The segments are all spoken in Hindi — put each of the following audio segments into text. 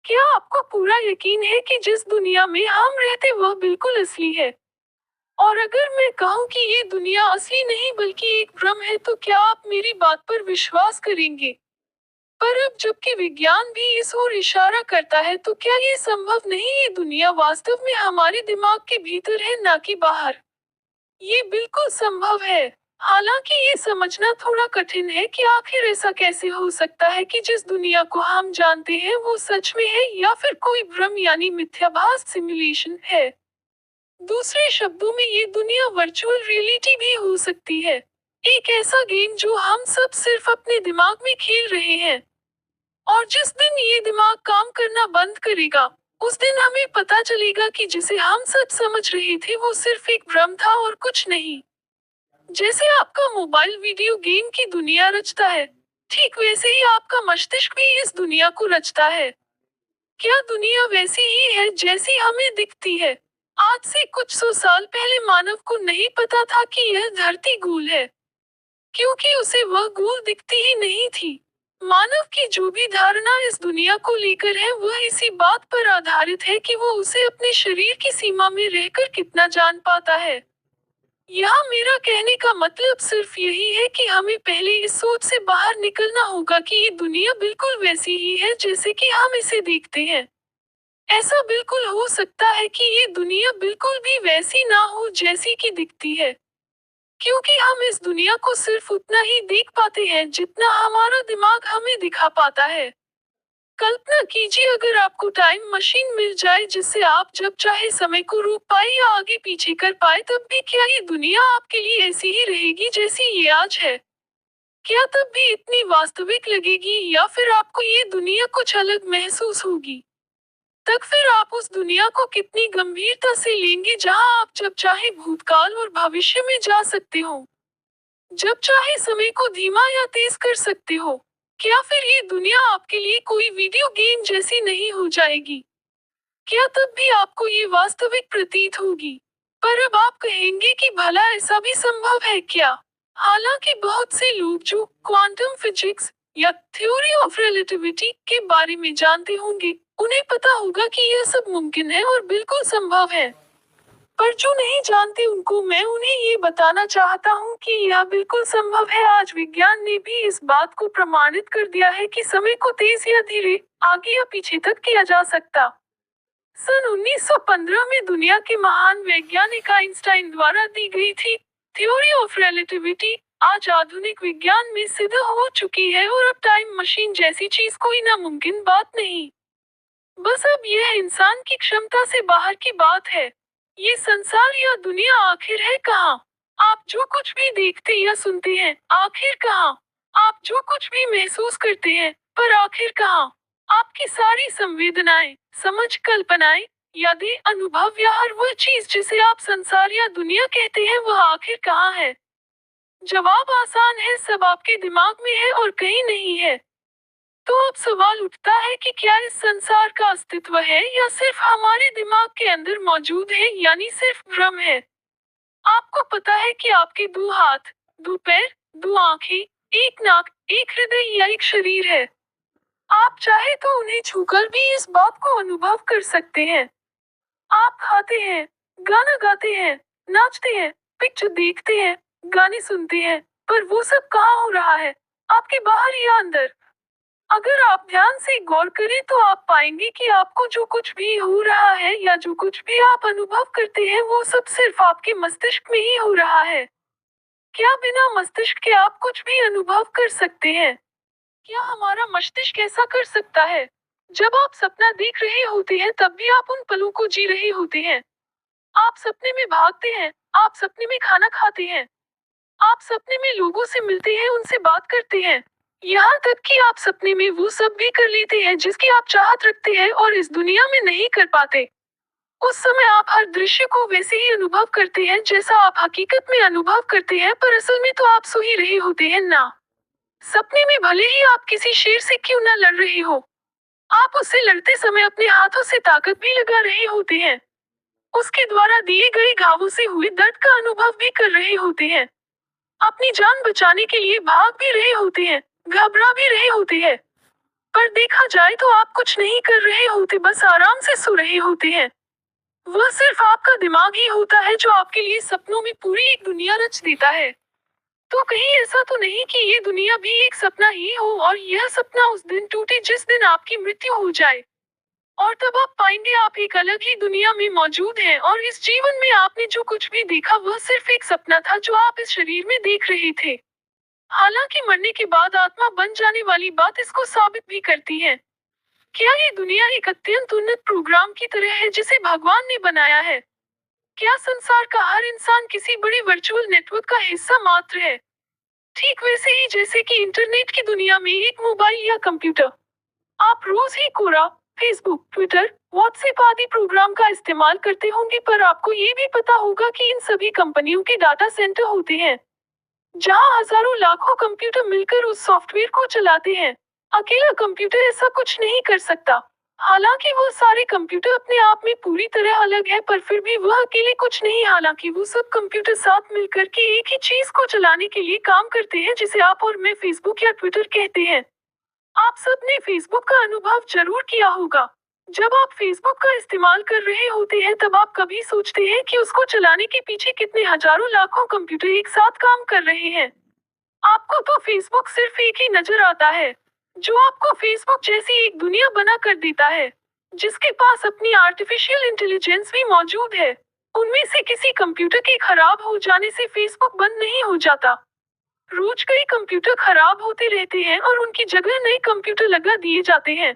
क्या आपको पूरा यकीन है कि जिस दुनिया में हम रहते वह बिल्कुल असली है? और अगर मैं कहूँ कि ये दुनिया असली नहीं बल्कि एक भ्रम है तो क्या आप मेरी बात पर विश्वास करेंगे? पर अब जबकि विज्ञान भी इस ओर इशारा करता है तो क्या ये संभव नहीं ये दुनिया वास्तव में हमारे दिमाग के भीतर है ना कि बाहर? ये बिल्कुल संभव है। हालांकि ये समझना थोड़ा कठिन है कि आखिर ऐसा कैसे हो सकता है कि जिस दुनिया को हम जानते हैं वो सच में है या फिर कोई भ्रम यानी मिथ्याभास सिमुलेशन है। दूसरे शब्दों में ये दुनिया वर्चुअल रियलिटी भी हो सकती है। एक ऐसा गेम जो हम सब सिर्फ अपने दिमाग में खेल रहे हैं। और जिस दिन ये दिमाग काम करना बंद करेगा, उस दिन हमें पता चलेगा कि जिसे हम सच समझ रहे थे वो सिर्फ एक भ्रम था और कुछ नहीं। जैसे आपका मोबाइल वीडियो गेम की दुनिया रचता है, ठीक वैसे ही आपका मस्तिष्क भी इस दुनिया को रचता है। क्या दुनिया वैसी ही है जैसी हमें दिखती है? आज से कुछ सौ साल पहले मानव को नहीं पता था कि यह धरती गोल है, क्योंकि उसे वह गोल दिखती ही नहीं थी। मानव की जो भी धारणा इस दुनिया को लेकर है वह इसी बात पर आधारित है कि वो उसे अपने शरीर की सीमा में रहकर कितना जान पाता है। यहाँ मेरा कहने का मतलब सिर्फ यही है कि हमें पहले इस सोच से बाहर निकलना होगा कि ये दुनिया बिल्कुल वैसी ही है जैसे कि हम इसे देखते हैं। ऐसा बिल्कुल हो सकता है कि ये दुनिया बिल्कुल भी वैसी ना हो जैसी कि दिखती है, क्योंकि हम इस दुनिया को सिर्फ उतना ही देख पाते हैं जितना हमारा दिमाग हमें दिखा पाता है। कल्पना कीजिए अगर आपको टाइम मशीन मिल जाए जिससे आप जब चाहे समय को रोक पाए या आगे पीछे कर पाए, तब भी क्या ये दुनिया आपके लिए ऐसी ही रहेगी जैसी ये आज है? क्या तब भी इतनी वास्तविक लगेगी या फिर आपको ये दुनिया कुछ अलग महसूस होगी? तक फिर आप उस दुनिया को कितनी गंभीरता से लेंगे जहां आप जब चाहे भूतकाल और भविष्य में जा सकते हो, जब चाहे समय को धीमा या तेज कर सकते हो? क्या फिर ये दुनिया आपके लिए कोई वीडियो गेम जैसी नहीं हो जाएगी? क्या तब भी आपको ये वास्तविक प्रतीत होगी? पर अब आप कहेंगे कि भला ऐसा भी संभव है क्या? हालांकि बहुत से लोग जो क्वांटम फिजिक्स या थ्योरी ऑफ रिलेटिविटी के बारे में जानते होंगे, उन्हें पता होगा कि यह सब मुमकिन है और बिल्कुल संभव है। पर जो नहीं जानते उनको मैं उन्हें ये बताना चाहता हूँ कि यह बिल्कुल संभव है। आज विज्ञान ने भी इस बात को प्रमाणित कर दिया है कि समय को तेज या धीरे, आगे या पीछे तक किया जा सकता। सन 1915 में दुनिया के महान वैज्ञानिक आइंस्टाइन द्वारा दी गई थी थ्योरी ऑफ रिलेटिविटी, आज आधुनिक विज्ञान में सिद्ध हो चुकी है और अब टाइम मशीन जैसी चीज कोई नामुमकिन बात नहीं। बस अब यह इंसान की क्षमता से बाहर की बात है। ये संसार या दुनिया आखिर है कहाँ? आप जो कुछ भी देखते या सुनते हैं, आखिर कहाँ? आप जो कुछ भी महसूस करते हैं, पर आखिर कहाँ? आपकी सारी संवेदनाएं, समझ, कल्पनाएं, यादें, अनुभव या हर वह चीज जिसे आप संसार या दुनिया कहते हैं वह आखिर कहाँ है? जवाब आसान है, सब आपके दिमाग में है और कहीं नहीं है। तो अब सवाल उठता है कि क्या इस संसार का अस्तित्व है या सिर्फ हमारे दिमाग के अंदर मौजूद है, यानी सिर्फ भ्रम है? आपको पता है कि आपके दो हाथ, दो पैर, दो आंखें, एक नाक, एक हृदय या एक शरीर है। आप चाहे तो उन्हें छूकर भी इस बात को अनुभव कर सकते हैं। आप खाते हैं, गाना गाते हैं, नाचते हैं, पिक्चर देखते हैं, गाने सुनते हैं, पर वो सब कहाँ हो रहा है? आपके बाहर या अंदर? अगर आप ध्यान से गौर करें तो आप पाएंगे कि आपको जो कुछ भी हो रहा है या जो कुछ भी आप अनुभव करते हैं वो सब सिर्फ आपके मस्तिष्क में ही हो रहा है। क्या बिना मस्तिष्क के आप कुछ भी अनुभव कर सकते हैं? क्या हमारा मस्तिष्क ऐसा कर सकता है? जब आप सपना देख रहे होते हैं तब भी आप उन पलों को जी रहे होते हैं। आप सपने में भागते हैं, आप सपने में खाना खाते हैं, आप सपने में लोगों से मिलते हैं, उनसे बात करते हैं। यहाँ तक कि आप सपने में वो सब भी कर लेते हैं जिसकी आप चाहत रखते हैं और इस दुनिया में नहीं कर पाते। उस समय आप हर दृश्य को वैसे ही अनुभव करते हैं जैसा आप हकीकत में अनुभव करते हैं, पर असल में तो आप सो ही रहे होते हैं ना। सपने में भले ही आप किसी शेर से क्यों ना लड़ रहे हो, आप उससे लड़ते समय अपने हाथों से ताकत भी लगा रहे होते हैं। उसके द्वारा दिए गए घावों से हुए दर्द का अनुभव भी कर रहे होते हैं। अपनी जान बचाने के लिए भाग भी रहे होते हैं, घबरा भी रहे होते हैं। पर देखा जाए तो आप कुछ नहीं कर रहे होते, बस आराम से सो रहे होते हैं। वह सिर्फ आपका दिमाग ही होता है जो आपके लिए सपनों में पूरी एक दुनिया रच देता है। तो कहीं ऐसा तो नहीं कि ये दुनिया भी एक सपना ही हो और यह सपना उस दिन टूटे जिस दिन आपकी मृत्यु हो जाए। और तब आप पाएंगे आप एक अलग ही दुनिया में मौजूद हैं और इस जीवन में आपने जो कुछ भी देखा वह सिर्फ एक सपना था जो आप इस शरीर में देख रहे थे। हालांकि मरने के बाद आत्मा बन जाने वाली बात इसको साबित भी करती है। क्या ये दुनिया एक अत्यंत उन्नत प्रोग्राम की तरह है जिसे भगवान ने बनाया है? क्या संसार का हर इंसान किसी बड़े वर्चुअल नेटवर्क का हिस्सा मात्र है? ठीक वैसे ही जैसे कि इंटरनेट की दुनिया में एक मोबाइल या कंप्यूटर। आप रोज ही कोरा, फेसबुक, ट्विटर, व्हाट्सएप आदि प्रोग्राम का इस्तेमाल करते होंगे, पर आपको ये भी पता होगा कि इन सभी कंपनियों के डाटा सेंटर होते हैं जहां हजारों लाखों कंप्यूटर मिलकर उस सॉफ्टवेयर को चलाते हैं। अकेला कंप्यूटर ऐसा कुछ नहीं कर सकता। हालांकि वो सारे कंप्यूटर अपने आप में पूरी तरह अलग है, पर फिर भी वह अकेले कुछ नहीं। हालांकि वो सब कंप्यूटर साथ मिलकर के एक ही चीज को चलाने के लिए काम करते हैं, जिसे आप और मैं फेसबुक या ट्विटर कहते हैं। आप सबने फेसबुक का अनुभव जरूर किया होगा। जब आप फेसबुक का इस्तेमाल कर रहे होते हैं तब आप कभी सोचते हैं कि उसको चलाने के पीछे कितने हजारों लाखों कंप्यूटर एक साथ काम कर रहे हैं। आपको तो फेसबुक सिर्फ एक ही नजर आता है, जो आपको फेसबुक जैसी एक दुनिया बना कर देता है, जिसके पास अपनी आर्टिफिशियल इंटेलिजेंस भी मौजूद है। उनमें से किसी कंप्यूटर के खराब हो जाने से फेसबुक बंद नहीं हो जाता। रोज कई कंप्यूटर खराब होते रहते हैं और उनकी जगह नए कंप्यूटर लगा दिए जाते हैं,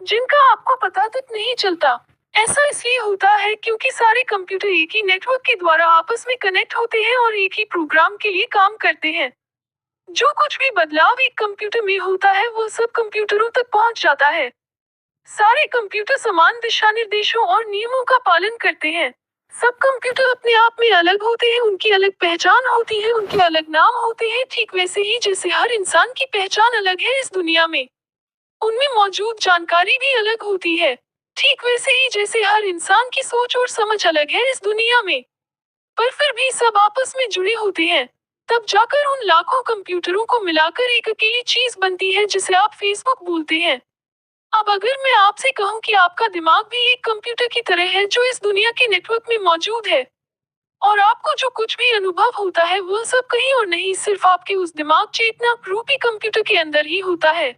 जिनका आपको पता तक नहीं चलता। ऐसा इसलिए होता है क्योंकि सारे कंप्यूटर एक ही नेटवर्क के द्वारा आपस में कनेक्ट होते हैं और एक ही प्रोग्राम के लिए काम करते हैं। जो कुछ भी बदलाव एक कंप्यूटर में होता है वह सब कंप्यूटरों तक पहुंच जाता है। सारे कंप्यूटर समान दिशा निर्देशों और नियमों का पालन करते हैं। सब कंप्यूटर अपने आप में अलग होते हैं, उनकी अलग पहचान होती है, उनके अलग नाम होते हैं। ठीक वैसे ही जैसे हर इंसान की पहचान अलग है इस दुनिया में, उनमें मौजूद जानकारी भी अलग होती है। ठीक वैसे ही जैसे हर इंसान की सोच और समझ अलग है इस दुनिया में, पर फिर भी सब आपस में जुड़े होते हैं। तब जाकर उन लाखों कंप्यूटरों को मिलाकर एक अकेली चीज बनती है जिसे आप फेसबुक बोलते हैं। अब अगर मैं आपसे कहूं कि आपका दिमाग भी एक कंप्यूटर की तरह है जो इस दुनिया के नेटवर्क में मौजूद है, और आपको जो कुछ भी अनुभव होता है वह सब कहीं और नहीं, सिर्फ आपके उस दिमाग चेतना रूपी कंप्यूटर के अंदर ही होता है।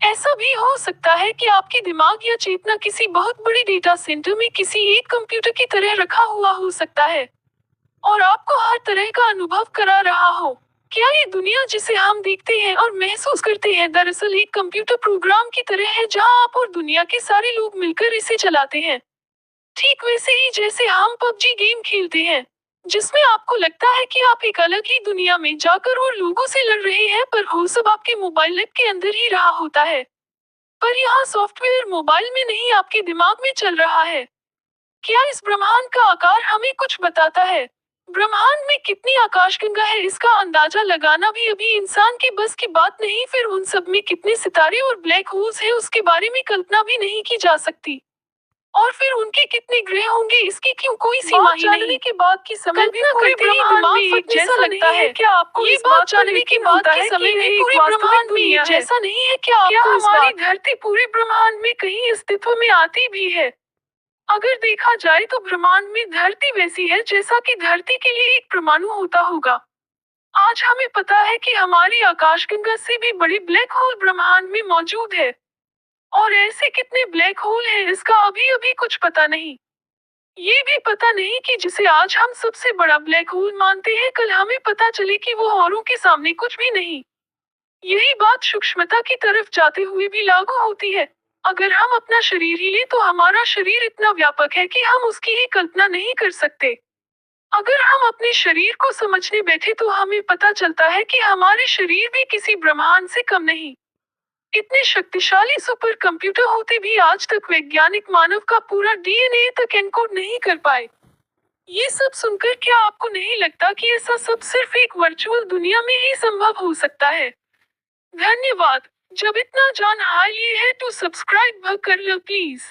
ऐसा भी हो सकता है कि आपकी दिमाग या चेतना किसी बहुत बड़े डेटा सेंटर में किसी एक कंप्यूटर की तरह रखा हुआ हो सकता है और आपको हर तरह का अनुभव करा रहा हो। क्या ये दुनिया जिसे हम देखते हैं और महसूस करते हैं दरअसल एक कंप्यूटर प्रोग्राम की तरह है जहां आप और दुनिया के सारे लोग मिलकर इसे चलाते हैं? ठीक वैसे ही जैसे हम पबजी गेम खेलते हैं, जिसमें आपको लगता है कि आप एक अलग ही दुनिया में जाकर और लोगों से लड़ रहे हैं, पर हो सब आपके मोबाइल ऐप के अंदर ही रहा होता है। पर यहाँ सॉफ्टवेयर मोबाइल में नहीं आपके दिमाग में चल रहा है। क्या इस ब्रह्मांड का आकार हमें कुछ बताता है? ब्रह्मांड में कितनी आकाशगंगा है इसका अंदाजा लगाना भी अभी इंसान के बस की बात नहीं, फिर उन सब में कितने सितारे और ब्लैक होल्स है उसके बारे में कल्पना भी नहीं की जा सकती। और फिर उनके कितने ग्रह होंगे इसकी क्यों कोई सीमा ही नहीं। के बाद की समय भी पूरे ब्रह्मांड में एक जैसा लगता है। क्या आपको ये बात जानने के बाद के समय भी पूरे ब्रह्मांड में एक जैसा नहीं है? क्या हमारी धरती पूरे ब्रह्मांड में कहीं अस्तित्व में आती भी है? अगर देखा जाए तो ब्रह्मांड में धरती वैसी है जैसा कि धरती के लिए एक परमाणु होता होगा। आज हमें पता है कि हमारी आकाशगंगा से भी बड़े ब्लैक होल ब्रह्मांड में मौजूद है, और ऐसे कितने ब्लैक होल हैं इसका अभी अभी कुछ पता नहीं। ये भी पता नहीं कि जिसे आज हम सबसे बड़ा ब्लैक होल मानते हैं कल हमें पता चले कि वो औरों के सामने कुछ भी नहीं। यही बात सूक्ष्मता की तरफ जाते हुए भी लागू होती है। अगर हम अपना शरीर ही लें तो हमारा शरीर इतना व्यापक है कि हम उसकी ही कल्पना नहीं कर सकते। अगर हम अपने शरीर को समझने बैठे तो हमें पता चलता है कि हमारे शरीर भी किसी ब्रह्मांड से कम नहीं। इतने शक्तिशाली सुपर कंप्यूटर होते भी आज तक वैज्ञानिक मानव का पूरा डीएनए तक एनकोड नहीं कर पाए। ये सब सुनकर क्या आपको नहीं लगता कि ऐसा सब सिर्फ एक वर्चुअल दुनिया में ही संभव हो सकता है? धन्यवाद। जब इतना जान हाय लिए है तो सब्सक्राइब कर लो प्लीज।